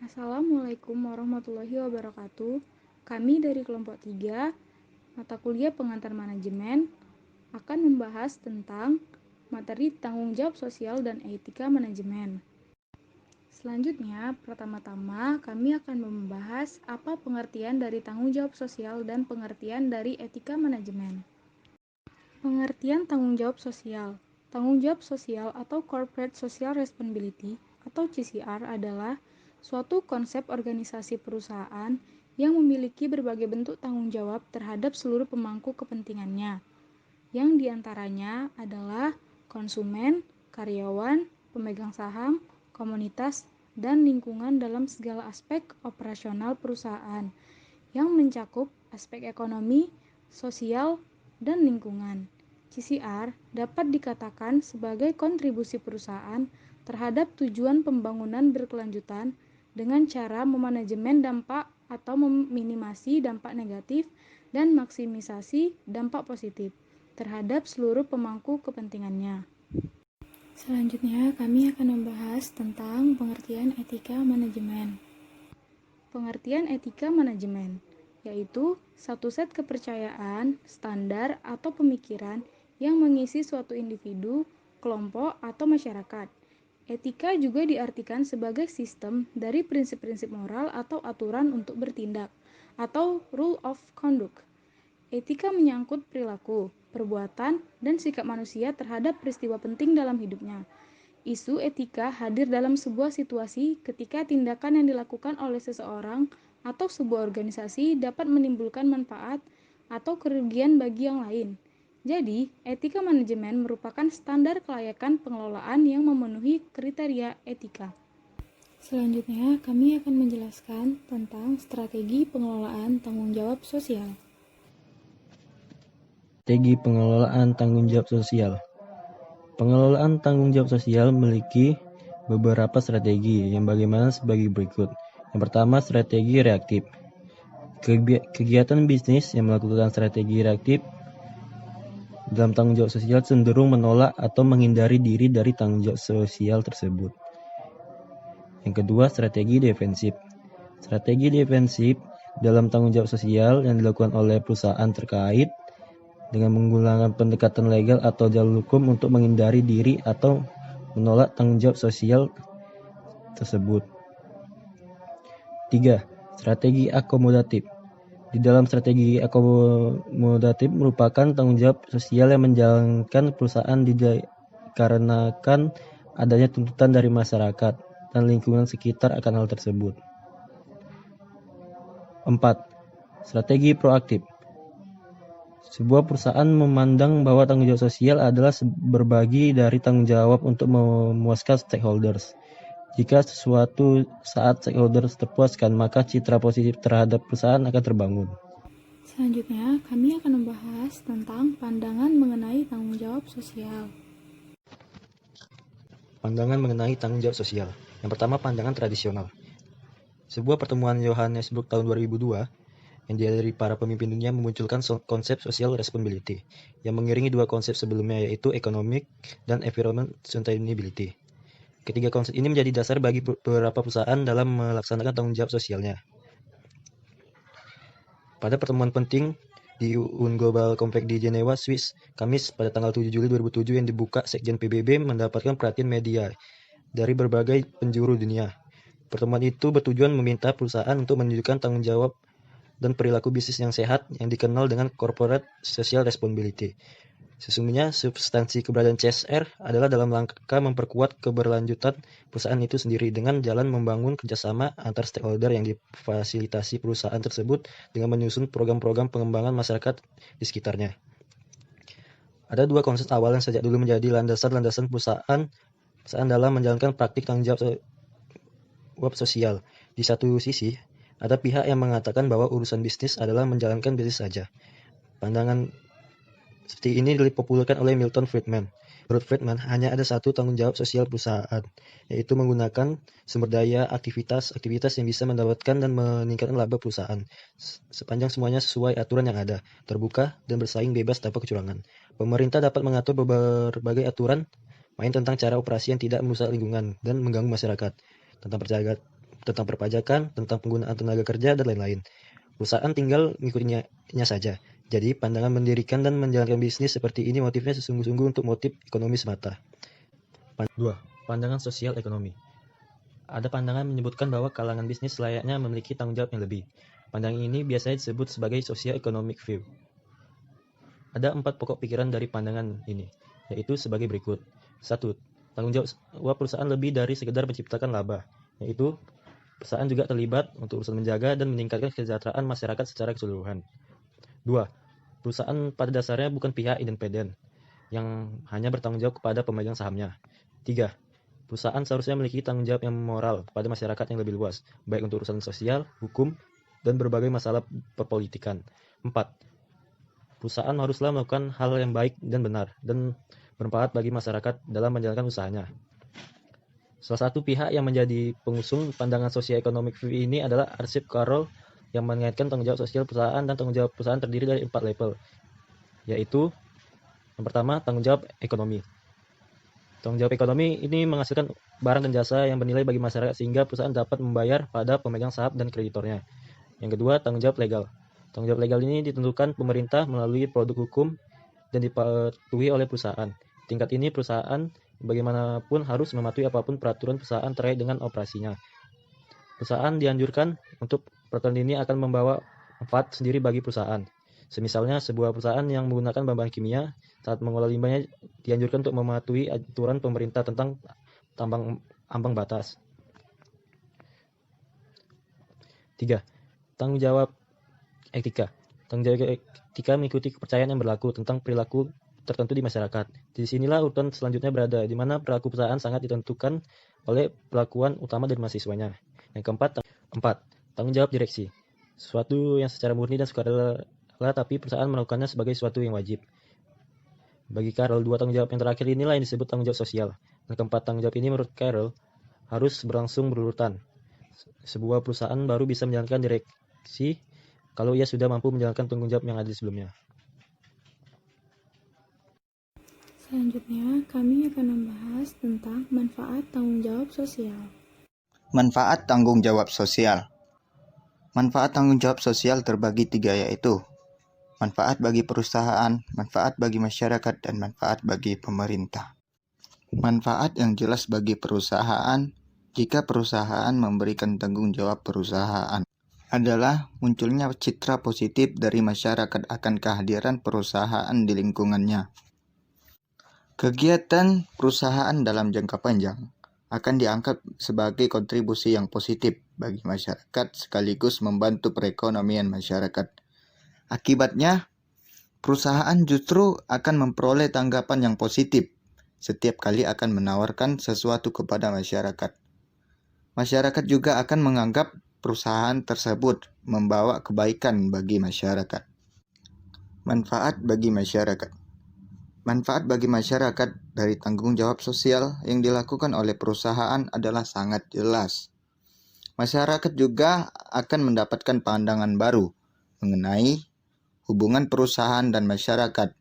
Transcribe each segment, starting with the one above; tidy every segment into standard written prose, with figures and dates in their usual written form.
Assalamualaikum warahmatullahi wabarakatuh. Kami dari kelompok 3, mata kuliah pengantar manajemen, akan membahas tentang materi tanggung jawab sosial dan etika manajemen. Selanjutnya, pertama-tama kami akan membahas apa pengertian dari tanggung jawab sosial dan pengertian dari etika manajemen. Pengertian tanggung jawab sosial. Tanggung jawab sosial atau Corporate Social Responsibility atau CSR adalah suatu konsep organisasi perusahaan yang memiliki berbagai bentuk tanggung jawab terhadap seluruh pemangku kepentingannya, yang diantaranya adalah konsumen, karyawan, pemegang saham, komunitas, dan lingkungan dalam segala aspek operasional perusahaan, yang mencakup aspek ekonomi, sosial, dan lingkungan. CSR dapat dikatakan sebagai kontribusi perusahaan terhadap tujuan pembangunan berkelanjutan dengan cara memanajemen dampak atau meminimasi dampak negatif dan maksimisasi dampak positif terhadap seluruh pemangku kepentingannya. Selanjutnya, kami akan membahas tentang pengertian etika manajemen. Pengertian etika manajemen yaitu satu set kepercayaan, standar, atau pemikiran yang mengisi suatu individu, kelompok, atau masyarakat. Etika juga diartikan sebagai sistem dari prinsip-prinsip moral atau aturan untuk bertindak, atau rule of conduct. Etika menyangkut perilaku, perbuatan, dan sikap manusia terhadap peristiwa penting dalam hidupnya. Isu etika hadir dalam sebuah situasi ketika tindakan yang dilakukan oleh seseorang atau sebuah organisasi dapat menimbulkan manfaat atau kerugian bagi yang lain. Jadi, etika manajemen merupakan standar kelayakan pengelolaan yang memenuhi kriteria etika. Selanjutnya, kami akan menjelaskan tentang strategi pengelolaan tanggung jawab sosial. Strategi pengelolaan tanggung jawab sosial. Pengelolaan tanggung jawab sosial memiliki beberapa strategi yang bagaimana sebagai berikut. Yang pertama, strategi reaktif. Kegiatan bisnis yang melakukan strategi reaktif dalam tanggung jawab sosial cenderung menolak atau menghindari diri dari tanggung jawab sosial tersebut. Yang kedua, strategi defensif. Strategi defensif dalam tanggung jawab sosial yang dilakukan oleh perusahaan terkait dengan menggunakan pendekatan legal atau jalur hukum untuk menghindari diri atau menolak tanggung jawab sosial tersebut. 3. Strategi akomodatif. Di dalam strategi akomodatif merupakan tanggung jawab sosial yang menjalankan perusahaan dikarenakan adanya tuntutan dari masyarakat dan lingkungan sekitar akan hal tersebut. 4. Strategi proaktif. Sebuah perusahaan memandang bahwa tanggung jawab sosial adalah berbagi dari tanggung jawab untuk memuaskan stakeholders. Jika suatu saat stakeholders terpuaskan, maka citra positif terhadap perusahaan akan terbangun. Selanjutnya, kami akan membahas tentang pandangan mengenai tanggung jawab sosial. Pandangan mengenai tanggung jawab sosial. Yang pertama, pandangan tradisional. Sebuah pertemuan Johannesburg tahun 2002 yang dihadiri para pemimpin dunia memunculkan konsep social responsibility yang mengiringi dua konsep sebelumnya, yaitu economic dan environment sustainability. Ketiga konsep ini menjadi dasar bagi beberapa perusahaan dalam melaksanakan tanggung jawab sosialnya. Pada pertemuan penting di UN Global Compact di Jenewa, Swiss, Kamis pada tanggal 7 Juli 2007 yang dibuka Sekjen PBB mendapatkan perhatian media dari berbagai penjuru dunia. Pertemuan itu bertujuan meminta perusahaan untuk menunjukkan tanggung jawab dan perilaku bisnis yang sehat yang dikenal dengan Corporate Social Responsibility. Sesungguhnya substansi keberadaan CSR adalah dalam rangka memperkuat keberlanjutan perusahaan itu sendiri dengan jalan membangun kerjasama antar stakeholder yang difasilitasi perusahaan tersebut dengan menyusun program-program pengembangan masyarakat di sekitarnya. Ada dua konsep awal yang sejak dulu menjadi landasan-landasan perusahaan dalam menjalankan praktik tanggung jawab sosial. Di satu sisi, ada pihak yang mengatakan bahwa urusan bisnis adalah menjalankan bisnis saja. Pandangan seperti ini dipopulerkan oleh Milton Friedman. Menurut Friedman, hanya ada satu tanggung jawab sosial perusahaan, yaitu menggunakan sumber daya aktivitas yang bisa mendapatkan dan meningkatkan laba perusahaan, sepanjang semuanya sesuai aturan yang ada, terbuka, dan bersaing bebas tanpa kecurangan. Pemerintah dapat mengatur berbagai aturan main tentang cara operasi yang tidak merusak lingkungan dan mengganggu masyarakat, tentang tentang perpajakan, tentang penggunaan tenaga kerja, dan lain-lain. Perusahaan tinggal mengikutinya saja. Jadi, pandangan mendirikan dan menjalankan bisnis seperti ini motifnya sesungguh-sungguh untuk motif ekonomi semata. 2. Pandangan sosial ekonomi. Ada pandangan menyebutkan bahwa kalangan bisnis layaknya memiliki tanggung jawab yang lebih. Pandangan ini biasanya disebut sebagai socio-economic view. Ada 4 pokok pikiran dari pandangan ini, yaitu sebagai berikut. 1. Tanggung jawab perusahaan lebih dari sekedar menciptakan laba, yaitu perusahaan juga terlibat untuk urusan menjaga dan meningkatkan kesejahteraan masyarakat secara keseluruhan. 2. Perusahaan pada dasarnya bukan pihak independen yang hanya bertanggung jawab kepada pemegang sahamnya. 3. Perusahaan seharusnya memiliki tanggung jawab yang moral kepada masyarakat yang lebih luas, baik untuk urusan sosial, hukum, dan berbagai masalah perpolitikan. 4. Perusahaan haruslah melakukan hal yang baik dan benar, dan bermanfaat bagi masyarakat dalam menjalankan usahanya. Salah satu pihak yang menjadi pengusung pandangan socio-economic view ini adalah Archibald Carroll, yang mengaitkan tanggung jawab sosial perusahaan dan tanggung jawab perusahaan terdiri dari 4 level, yaitu yang pertama, tanggung jawab ekonomi. Tanggung jawab ekonomi ini menghasilkan barang dan jasa yang bernilai bagi masyarakat sehingga perusahaan dapat membayar pada pemegang saham dan kreditornya. Yang kedua, tanggung jawab legal. Tanggung jawab legal ini ditentukan pemerintah melalui produk hukum dan dipatuhi oleh perusahaan. Tingkat ini perusahaan bagaimanapun harus mematuhi apapun peraturan perusahaan terkait dengan operasinya. Perusahaan dianjurkan untuk peraturan ini akan membawa manfaat sendiri bagi perusahaan. Semisalnya sebuah perusahaan yang menggunakan bahan kimia saat mengolah limbahnya dianjurkan untuk mematuhi aturan pemerintah tentang ambang batas. 3. Tanggung jawab etika. Tanggung jawab etika mengikuti kepercayaan yang berlaku tentang perilaku tertentu di masyarakat. Di sinilah urutan selanjutnya berada, di mana perilaku perusahaan sangat ditentukan oleh perlakuan utama dari mahasiswanya. Yang keempat, tanggung jawab direksi. Sesuatu yang secara murni dan sukarela, tapi perusahaan melakukannya sebagai sesuatu yang wajib. Bagi Carroll, 2 tanggung jawab yang terakhir inilah yang disebut tanggung jawab sosial. Dan keempat tanggung jawab ini menurut Carroll harus berlangsung berurutan. Sebuah perusahaan baru bisa menjalankan direksi kalau ia sudah mampu menjalankan tanggung jawab yang ada di sebelumnya. Selanjutnya, kami akan membahas tentang manfaat tanggung jawab sosial. Manfaat tanggung jawab sosial. Manfaat tanggung jawab sosial terbagi 3, yaitu manfaat bagi perusahaan, manfaat bagi masyarakat, dan manfaat bagi pemerintah. Manfaat yang jelas bagi perusahaan jika perusahaan memberikan tanggung jawab perusahaan adalah munculnya citra positif dari masyarakat akan kehadiran perusahaan di lingkungannya. Kegiatan perusahaan dalam jangka panjang akan dianggap sebagai kontribusi yang positif bagi masyarakat sekaligus membantu perekonomian masyarakat. Akibatnya, perusahaan justru akan memperoleh tanggapan yang positif setiap kali akan menawarkan sesuatu kepada masyarakat. Masyarakat juga akan menganggap perusahaan tersebut membawa kebaikan bagi masyarakat. Manfaat bagi masyarakat. Manfaat bagi masyarakat dari tanggung jawab sosial yang dilakukan oleh perusahaan adalah sangat jelas. Masyarakat juga akan mendapatkan pandangan baru mengenai hubungan perusahaan dan masyarakat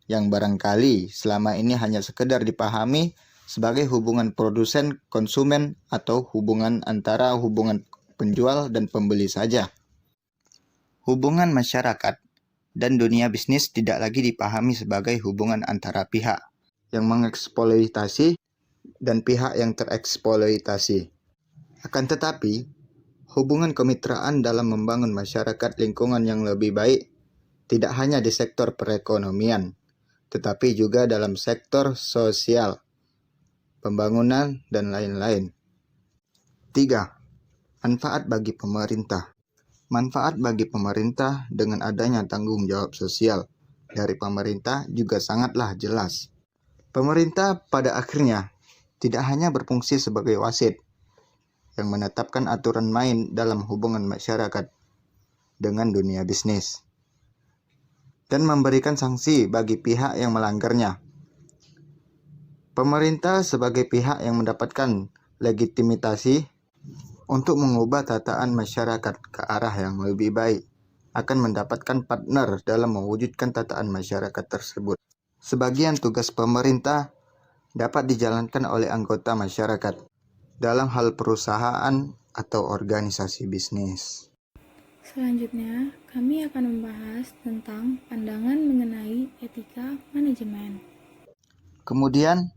yang barangkali selama ini hanya sekedar dipahami sebagai hubungan produsen konsumen atau hubungan antara hubungan penjual dan pembeli saja. Hubungan masyarakat dan dunia bisnis tidak lagi dipahami sebagai hubungan antara pihak yang mengeksploitasi dan pihak yang tereksploitasi. Akan tetapi, hubungan kemitraan dalam membangun masyarakat lingkungan yang lebih baik tidak hanya di sektor perekonomian, tetapi juga dalam sektor sosial, pembangunan, dan lain-lain. 3. Manfaat bagi pemerintah. Manfaat bagi pemerintah dengan adanya tanggung jawab sosial dari pemerintah juga sangatlah jelas. Pemerintah pada akhirnya tidak hanya berfungsi sebagai wasit yang menetapkan aturan main dalam hubungan masyarakat dengan dunia bisnis dan memberikan sanksi bagi pihak yang melanggarnya. Pemerintah sebagai pihak yang mendapatkan legitimasi untuk mengubah tataan masyarakat ke arah yang lebih baik akan mendapatkan partner dalam mewujudkan tataan masyarakat tersebut. Sebagian tugas pemerintah dapat dijalankan oleh anggota masyarakat. Dalam hal perusahaan atau organisasi bisnis. Selanjutnya, kami akan membahas tentang pandangan mengenai etika manajemen. Kemudian,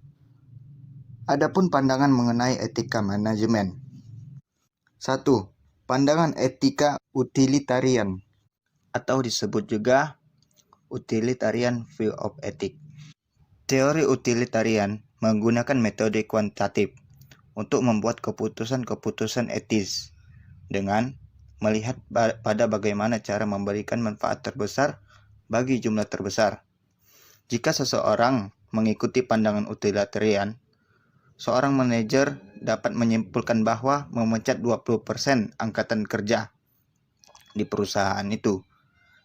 adapun pandangan mengenai etika manajemen. 1. Pandangan etika utilitarian atau disebut juga utilitarian view of ethics. Teori utilitarian menggunakan metode kuantitatif untuk membuat keputusan-keputusan etis dengan melihat pada bagaimana cara memberikan manfaat terbesar bagi jumlah terbesar. Jika seseorang mengikuti pandangan utilitarian, seorang manajer dapat menyimpulkan bahwa memecat 20% angkatan kerja di perusahaan itu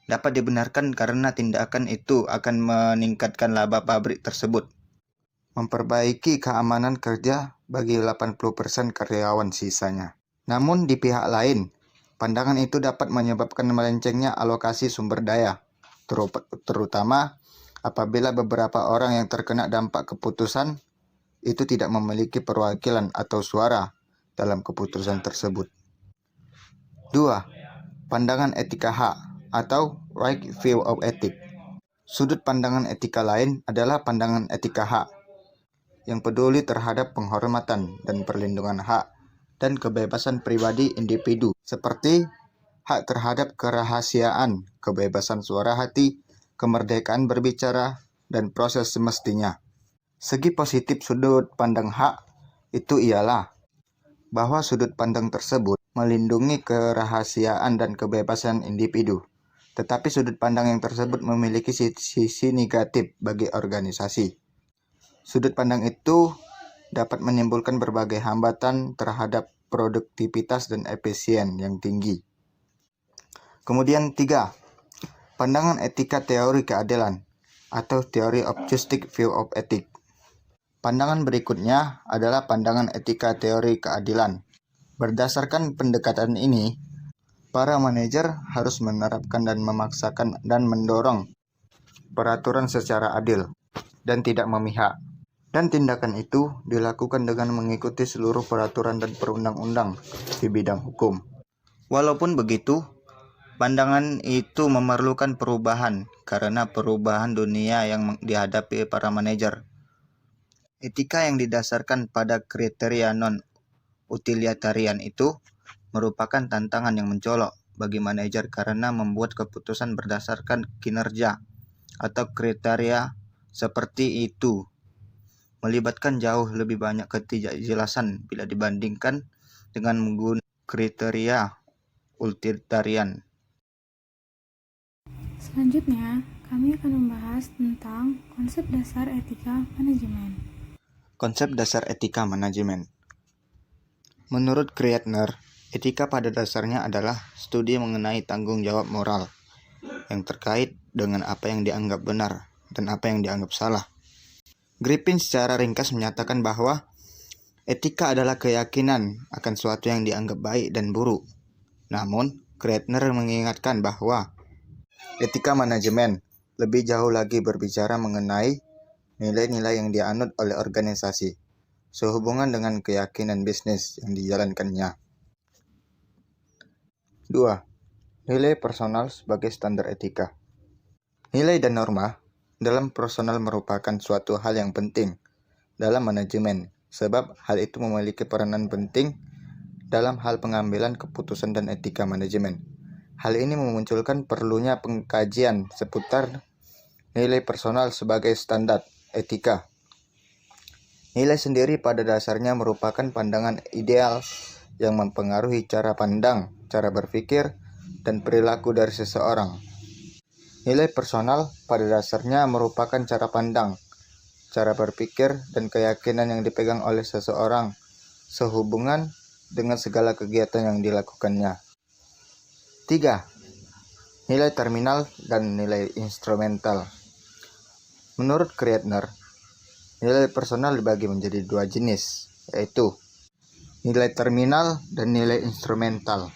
dapat dibenarkan karena tindakan itu akan meningkatkan laba pabrik tersebut, memperbaiki keamanan kerja bagi 80% karyawan sisanya. Namun di pihak lain, pandangan itu dapat menyebabkan melencengnya alokasi sumber daya, terutama apabila beberapa orang yang terkena dampak keputusan itu tidak memiliki perwakilan atau suara dalam keputusan tersebut. 2. Pandangan etika hak atau right view of ethics. Sudut pandangan etika lain adalah pandangan etika hak yang peduli terhadap penghormatan dan perlindungan hak dan kebebasan pribadi individu seperti hak terhadap kerahasiaan, kebebasan suara hati, kemerdekaan berbicara, dan proses semestinya. Segi positif sudut pandang hak itu ialah bahwa sudut pandang tersebut melindungi kerahasiaan dan kebebasan individu. Tetapi sudut pandang yang tersebut memiliki sisi negatif bagi organisasi. Sudut pandang itu dapat menimbulkan berbagai hambatan terhadap produktivitas dan efisien yang tinggi. Kemudian 3. Pandangan etika teori keadilan atau Theory of Justice View of Ethics. Pandangan berikutnya adalah pandangan etika teori keadilan. Berdasarkan pendekatan ini, para manajer harus menerapkan dan memaksakan dan mendorong peraturan secara adil dan tidak memihak. Dan tindakan itu dilakukan dengan mengikuti seluruh peraturan dan perundang-undang di bidang hukum. Walaupun begitu, pandangan itu memerlukan perubahan karena perubahan dunia yang dihadapi para manajer. Etika yang didasarkan pada kriteria non-utilitarian itu merupakan tantangan yang mencolok bagi manajer karena membuat keputusan berdasarkan kinerja atau kriteria seperti itu melibatkan jauh lebih banyak ketidakjelasan bila dibandingkan dengan menggunakan kriteria utilitarian. Selanjutnya, kami akan membahas tentang konsep dasar etika manajemen. Konsep dasar etika manajemen. Menurut Kreitner, etika pada dasarnya adalah studi mengenai tanggung jawab moral yang terkait dengan apa yang dianggap benar dan apa yang dianggap salah. Griffin secara ringkas menyatakan bahwa etika adalah keyakinan akan sesuatu yang dianggap baik dan buruk. Namun, Kreitner mengingatkan bahwa etika manajemen lebih jauh lagi berbicara mengenai nilai-nilai yang dianut oleh organisasi sehubungan dengan keyakinan bisnis yang dijalankannya. 2. Nilai personal sebagai standar etika. Nilai dan norma dalam personal merupakan suatu hal yang penting dalam manajemen, sebab hal itu memiliki peranan penting dalam hal pengambilan keputusan dan etika manajemen. Hal ini memunculkan perlunya pengkajian seputar nilai personal sebagai standar etika. Nilai sendiri pada dasarnya merupakan pandangan ideal yang mempengaruhi cara pandang, cara berpikir, dan perilaku dari seseorang. Nilai personal pada dasarnya merupakan cara pandang, cara berpikir, dan keyakinan yang dipegang oleh seseorang sehubungan dengan segala kegiatan yang dilakukannya. 3. Nilai terminal dan nilai instrumental. Menurut Kreitner, nilai personal dibagi menjadi dua jenis, yaitu nilai terminal dan nilai instrumental.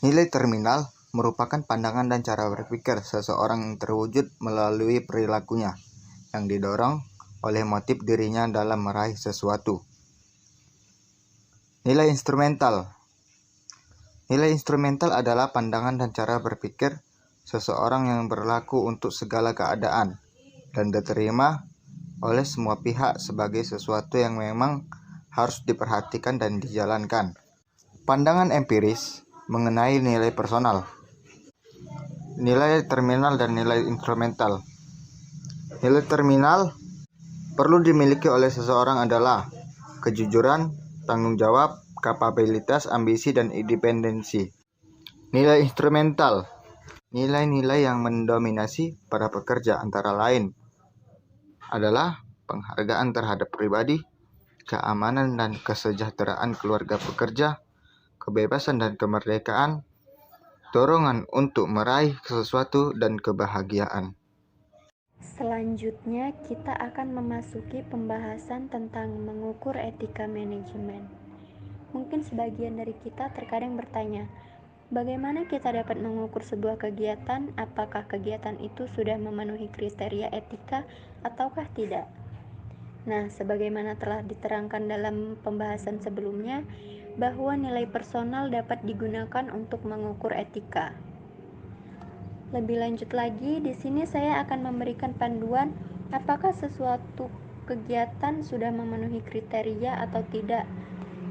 Nilai terminal merupakan pandangan dan cara berpikir seseorang yang terwujud melalui perilakunya, yang didorong oleh motif dirinya dalam meraih sesuatu. Nilai instrumental Nilai instrumental adalah pandangan dan cara berpikir seseorang yang berlaku untuk segala keadaan dan diterima oleh semua pihak sebagai sesuatu yang memang harus diperhatikan dan dijalankan. Pandangan empiris mengenai nilai personal, nilai terminal dan nilai instrumental. Nilai terminal perlu dimiliki oleh seseorang adalah kejujuran, tanggung jawab, kapabilitas, ambisi, dan independensi. Nilai instrumental, nilai-nilai yang mendominasi para pekerja antara lain adalah penghargaan terhadap pribadi, keamanan dan kesejahteraan keluarga pekerja, kebebasan dan kemerdekaan, dorongan untuk meraih sesuatu, dan kebahagiaan. Selanjutnya, kita akan memasuki pembahasan tentang mengukur etika manajemen. Mungkin sebagian dari kita terkadang bertanya, bagaimana kita dapat mengukur sebuah kegiatan? Apakah kegiatan itu sudah memenuhi kriteria etika ataukah tidak? Nah, sebagaimana telah diterangkan dalam pembahasan sebelumnya, bahwa nilai personal dapat digunakan untuk mengukur etika. Lebih lanjut lagi, di sini saya akan memberikan panduan apakah sesuatu kegiatan sudah memenuhi kriteria atau tidak.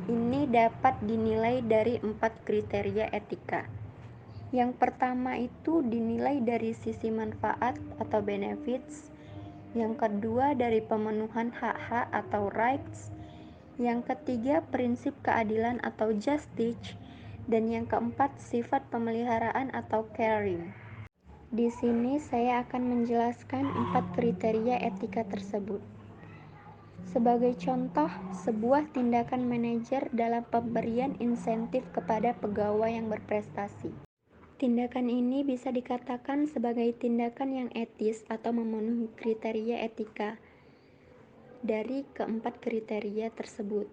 Ini dapat dinilai dari 4 kriteria etika. Yang pertama itu dinilai dari sisi manfaat atau benefits. Yang kedua dari pemenuhan hak-hak atau rights. Yang ketiga prinsip keadilan atau justice. Dan yang keempat sifat pemeliharaan atau caring. Di sini saya akan menjelaskan 4 kriteria etika tersebut. Sebagai contoh, sebuah tindakan manajer dalam pemberian insentif kepada pegawai yang berprestasi. Tindakan ini bisa dikatakan sebagai tindakan yang etis atau memenuhi kriteria etika dari keempat kriteria tersebut.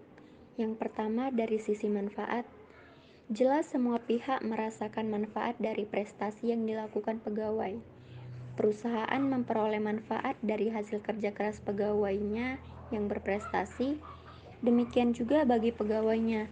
Yang pertama dari sisi manfaat. Jelas semua pihak merasakan manfaat dari prestasi yang dilakukan pegawai. Perusahaan memperoleh manfaat dari hasil kerja keras pegawainya yang berprestasi. Demikian juga bagi pegawainya.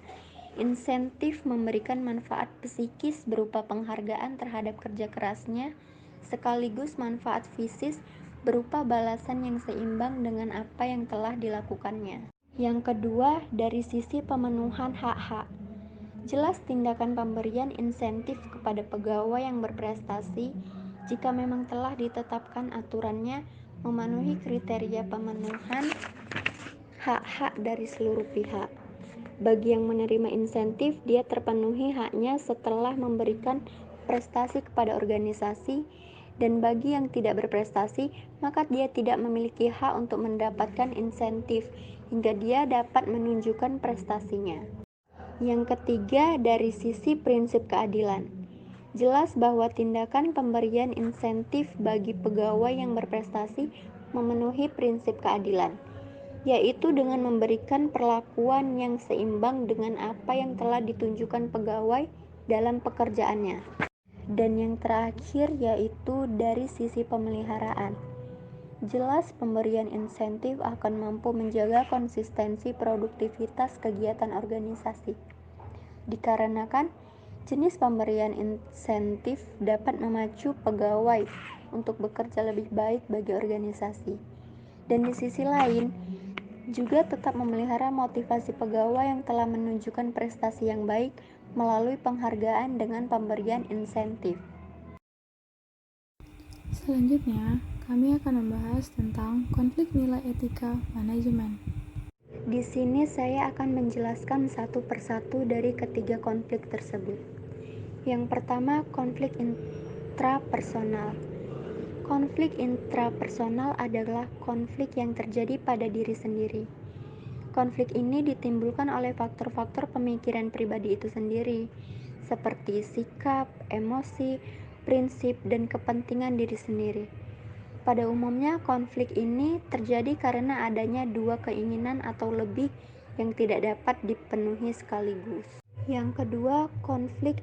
Insentif memberikan manfaat psikis berupa penghargaan terhadap kerja kerasnya, sekaligus manfaat fisik berupa balasan yang seimbang dengan apa yang telah dilakukannya. Yang kedua, dari sisi pemenuhan hak-hak. Jelas tindakan pemberian insentif kepada pegawai yang berprestasi jika memang telah ditetapkan aturannya memenuhi kriteria pemenuhan hak-hak dari seluruh pihak. Bagi yang menerima insentif, dia terpenuhi haknya setelah memberikan prestasi kepada organisasi, dan bagi yang tidak berprestasi, maka dia tidak memiliki hak untuk mendapatkan insentif hingga dia dapat menunjukkan prestasinya. Yang ketiga, dari sisi prinsip keadilan. Jelas bahwa tindakan pemberian insentif bagi pegawai yang berprestasi memenuhi prinsip keadilan, yaitu dengan memberikan perlakuan yang seimbang dengan apa yang telah ditunjukkan pegawai dalam pekerjaannya. Dan yang terakhir yaitu dari sisi pemeliharaan. Jelas pemberian insentif akan mampu menjaga konsistensi produktivitas kegiatan organisasi. Dikarenakan jenis pemberian insentif dapat memacu pegawai untuk bekerja lebih baik bagi organisasi. Dan di sisi lain, juga tetap memelihara motivasi pegawai yang telah menunjukkan prestasi yang baik melalui penghargaan dengan pemberian insentif. Selanjutnya, kami akan membahas tentang konflik nilai etika manajemen. Di sini saya akan menjelaskan satu persatu dari ketiga konflik tersebut. Yang pertama, konflik intrapersonal. Konflik intrapersonal adalah konflik yang terjadi pada diri sendiri. Konflik ini ditimbulkan oleh faktor-faktor pemikiran pribadi itu sendiri, seperti sikap, emosi, prinsip, dan kepentingan diri sendiri. Pada umumnya, konflik ini terjadi karena adanya dua keinginan atau lebih yang tidak dapat dipenuhi sekaligus. Yang kedua, konflik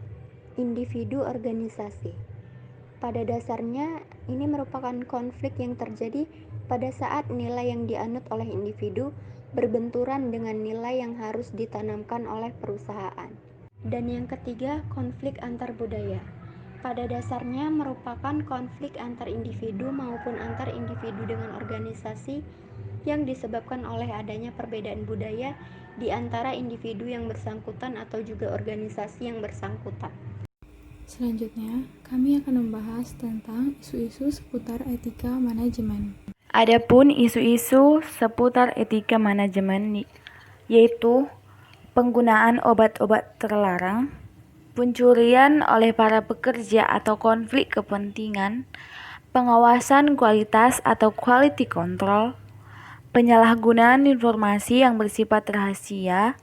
individu organisasi. Pada dasarnya, ini merupakan konflik yang terjadi pada saat nilai yang dianut oleh individu berbenturan dengan nilai yang harus ditanamkan oleh perusahaan. Dan yang ketiga, konflik antar budaya. Pada dasarnya merupakan konflik antar individu maupun antar individu dengan organisasi yang disebabkan oleh adanya perbedaan budaya di antara individu yang bersangkutan atau juga organisasi yang bersangkutan. Selanjutnya, kami akan membahas tentang isu-isu seputar etika manajemen. Adapun isu-isu seputar etika manajemen yaitu penggunaan obat-obat terlarang, pencurian oleh para pekerja atau konflik kepentingan, pengawasan kualitas atau quality control, penyalahgunaan informasi yang bersifat rahasia,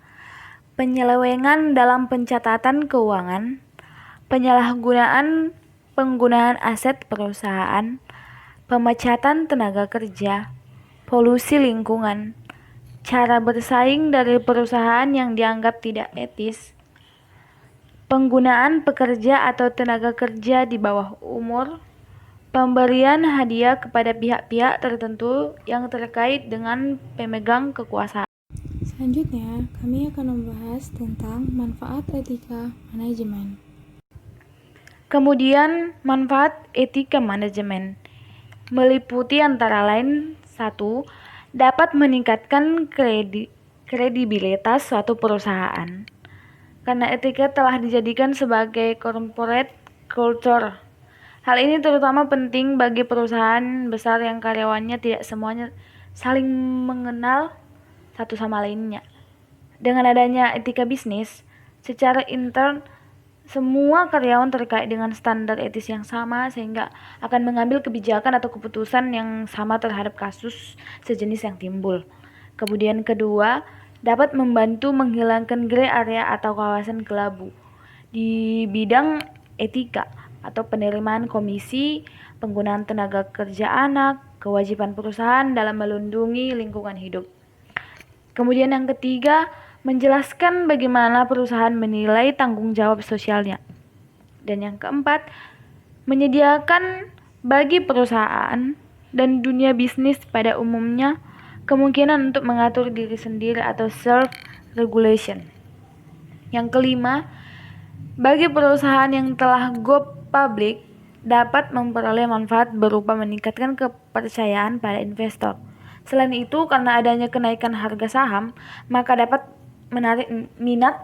penyelewengan dalam pencatatan keuangan, penggunaan aset perusahaan, pemecatan tenaga kerja, polusi lingkungan, cara bersaing dari perusahaan yang dianggap tidak etis, penggunaan pekerja atau tenaga kerja di bawah umur, pemberian hadiah kepada pihak-pihak tertentu yang terkait dengan pemegang kekuasaan. Selanjutnya, kami akan membahas tentang manfaat etika manajemen. Kemudian, manfaat etika manajemen meliputi antara lain 1. Dapat meningkatkan kredibilitas suatu perusahaan karena etika telah dijadikan sebagai corporate culture. Hal ini terutama penting bagi perusahaan besar yang karyawannya tidak semuanya saling mengenal satu sama lainnya. Dengan adanya etika bisnis, secara intern semua karyawan terkait dengan standar etis yang sama sehingga akan mengambil kebijakan atau keputusan yang sama terhadap kasus sejenis yang timbul. Kemudian kedua, dapat membantu menghilangkan gray area atau kawasan kelabu di bidang etika atau penerimaan komisi, penggunaan tenaga kerja anak, kewajiban perusahaan dalam melindungi lingkungan hidup. Kemudian yang ketiga, menjelaskan bagaimana perusahaan menilai tanggung jawab sosialnya. Dan yang keempat, menyediakan bagi perusahaan dan dunia bisnis pada umumnya kemungkinan untuk mengatur diri sendiri atau self-regulation. Yang kelima, bagi perusahaan yang telah go public dapat memperoleh manfaat berupa meningkatkan kepercayaan pada investor. Selain itu, karena adanya kenaikan harga saham, maka dapat menarik minat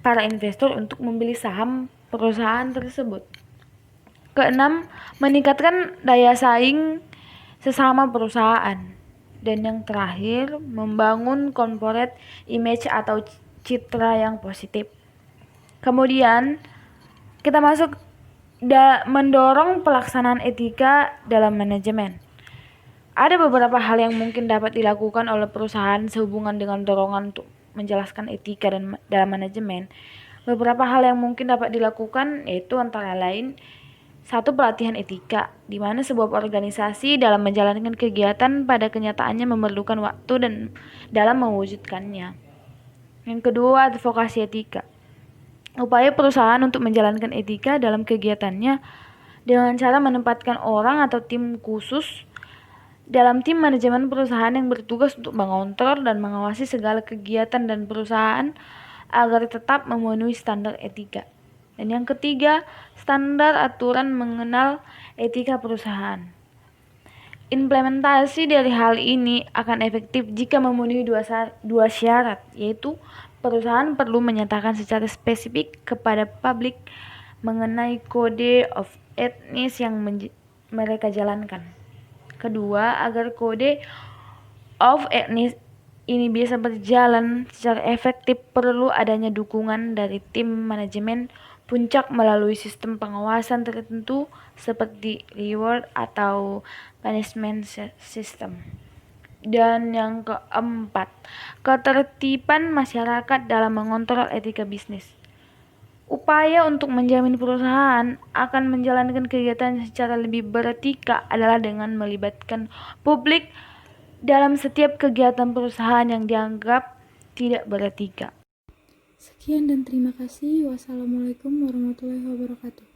para investor untuk membeli saham perusahaan tersebut. Keenam, meningkatkan daya saing sesama perusahaan. Dan yang terakhir, membangun corporate image atau citra yang positif. Kemudian, kita masuk mendorong pelaksanaan etika dalam manajemen. Ada beberapa hal yang mungkin dapat dilakukan oleh perusahaan sehubungan dengan dorongan untuk menjelaskan etika dan dalam manajemen. Beberapa hal yang mungkin dapat dilakukan yaitu antara lain 1. Pelatihan etika, di mana sebuah organisasi dalam menjalankan kegiatan pada kenyataannya memerlukan waktu dan dalam mewujudkannya. Yang kedua, advokasi etika. Upaya perusahaan untuk menjalankan etika dalam kegiatannya dengan cara menempatkan orang atau tim khusus dalam tim manajemen perusahaan yang bertugas untuk mengontrol dan mengawasi segala kegiatan dan perusahaan agar tetap memenuhi standar etika. Dan yang ketiga, standar aturan mengenal etika perusahaan. Implementasi dari hal ini akan efektif jika memenuhi dua syarat, yaitu perusahaan perlu menyatakan secara spesifik kepada publik mengenai kode of ethics yang mereka jalankan. Kedua, agar kode of ethics ini bisa berjalan secara efektif perlu adanya dukungan dari tim manajemen puncak melalui sistem pengawasan tertentu seperti reward atau punishment system. Dan yang keempat, ketertiban masyarakat dalam mengontrol etika bisnis. Upaya untuk menjamin perusahaan akan menjalankan kegiatan secara lebih beretika adalah dengan melibatkan publik dalam setiap kegiatan perusahaan yang dianggap tidak beretika. Sekian dan terima kasih. Wassalamualaikum warahmatullahi wabarakatuh.